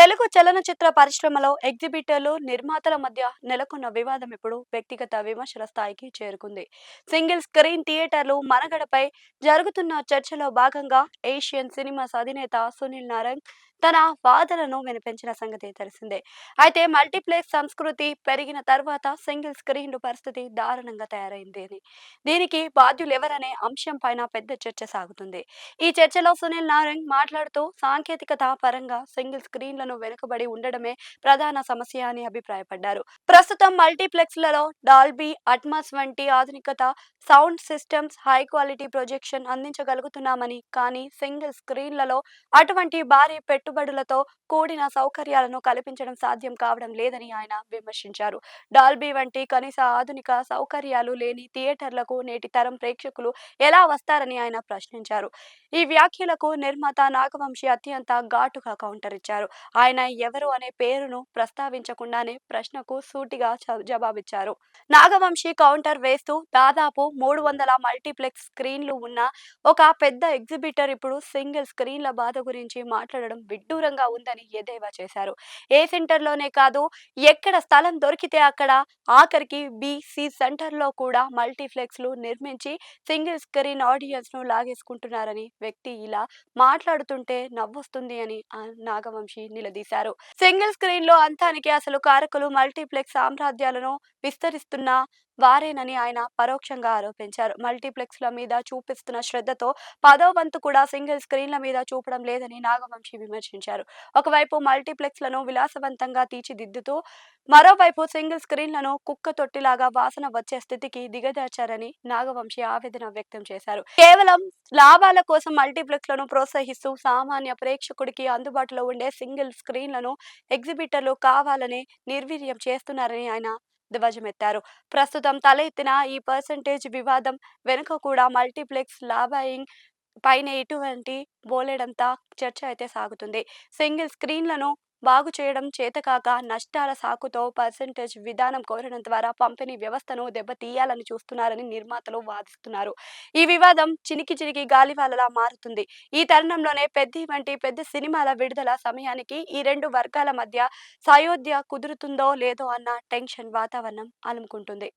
తెలుగు చలనచిత్ర పరిశ్రమలో ఎగ్జిబిటర్లు, నిర్మాతల మధ్య నెలకొన్న వివాదం ఇప్పుడు వ్యక్తిగత విమర్శల స్థాయికి చేరుకుంది. సింగిల్ స్క్రీన్ థియేటర్లు మనుగడపై జరుగుతున్న చర్చలో భాగంగా ఏషియన్ సినిమాస్ అధినేత సునీల్ నారంగ్ తన వాదనను వినిపించిన సంగతి తెలిసిందే. అయితే మల్టీప్లెక్స్ సంస్కృతి పెరిగిన తర్వాత సింగిల్ స్క్రీన్లు పరిస్థితి దారుణంగా తయారైంది అని, దీనికి బాధ్యులెవరనే అంశం పైన పెద్ద చర్చ సాగుతుంది. ఈ చర్చలో సునీల్ నారంగ్ మాట్లాడుతూ సాంకేతికత పరంగా సింగిల్ స్క్రీన్లను వెనుకబడి ఉండడమే ప్రధాన సమస్య అని అభిప్రాయపడ్డారు. ప్రస్తుతం మల్టీప్లెక్స్లలో డాల్బీ అట్మాస్ వంటి ఆధునికత sound systems, high quality projection అందించగలుగుతున్నామని, కానీ సింగిల్ స్క్రీన్లలో అటువంటి భారీ పెట్టుబడులతో కూడిన సౌకర్యాలను కల్పించడం సాధ్యం కావడం లేదని ఆయన విమర్శించారు. డాల్బీ వంటి కనీస ఆధునిక సౌకర్యాలు లేని థియేటర్లకు నేటి తరం ప్రేక్షకులు ఎలా వస్తారని ఆయన ప్రశ్నించారు. ఈ వ్యాఖ్యలకు నిర్మాత నాగవంశి అత్యంత ఘాటుగా కౌంటర్ ఇచ్చారు. ఆయన ఎవరు అనే పేరును ప్రస్తావించకుండానే ప్రశ్నకు సూటిగా జవాబిచ్చారు. నాగవంశి కౌంటర్ వేస్తూ దాదాపు 300 మల్టీప్లెక్స్ స్క్రీన్లు ఉన్న ఒక పెద్ద ఎగ్జిబిటర్ ఇప్పుడు సింగిల్ స్క్రీన్ల బాధ గురించి మాట్లాడడం విడ్డూరంగా ఉందని ఎద్దేవా చేశారు. ఏ సెంటర్లోనే కాదు, ఎక్కడ స్థలం దొరికితే అక్కడ, ఆఖరికి బీసీ సెంటర్లో కూడా మల్టీప్లెక్స్లు నిర్మించి సింగిల్ స్క్రీన్ ఆడియన్స్ ను లాగేసుకుంటున్నారని వ్యక్తి ఇలా మాట్లాడుతుంటే నవ్వొస్తుంది అని నాగవంశి నిలదీశారు. సింగిల్ స్క్రీన్ లో అంతానికి అసలు కారకులు మల్టీప్లెక్స్ సామ్రాజ్యాలను విస్తరిస్తున్న వారేనని ఆయన పరోక్షంగా ఆరోపించారు. మల్టీప్లెక్స్ల మీద చూపిస్తున్న శ్రద్ధతో 10వ వంతు కూడా సింగిల్ స్క్రీన్ల మీద చూపడం లేదని నాగవంశి విమర్శించారు. ఒకవైపు మల్టీప్లెక్స్లను విలాసవంతంగా తీర్చిదిద్దుతూ, మరోవైపు సింగిల్ స్క్రీన్లను కుక్క తొట్టిలాగా వాసన వచ్చే స్థితికి దిగజార్చారని నాగవంశి ఆవేదన వ్యక్తం చేశారు. కేవలం లాభాల కోసం మల్టీప్లెక్స్లను ప్రోత్సహిస్తూ సామాన్య ప్రేక్షకుడికి అందుబాటులో ఉండే సింగిల్ స్క్రీన్లను ఎగ్జిబిటర్లు కావాలని నిర్వీర్యం చేస్తున్నారని ఆయన ధ్వజమెత్తారు. ప్రస్తుతం తలెత్తిన ఈ పర్సెంటేజ్ వివాదం వెనుక కూడా మల్టీప్లెక్స్ లాబయింగ్ పైనే ఇటువంటి బోలెడంత చర్చ అయితే సాగుతుంది. సింగిల్ స్క్రీన్లను బాగు చేయడం చేతకాక నష్టాల సాకుతో పర్సెంటేజ్ విధానం కోరడం ద్వారా పంపిణీ వ్యవస్థను దెబ్బతీయాలని చూస్తున్నారని నిర్మాతలు వాదిస్తున్నారు. ఈ వివాదం చినికి చినికి గాలివానలా మారుతుంది. ఈ తరుణంలోనే పెద్ది వంటి పెద్ద సినిమాల విడుదల సమయానికి ఈ రెండు వర్గాల మధ్య సయోధ్య కుదురుతుందో లేదో అన్న టెన్షన్ వాతావరణం అలుముకుంటుంది.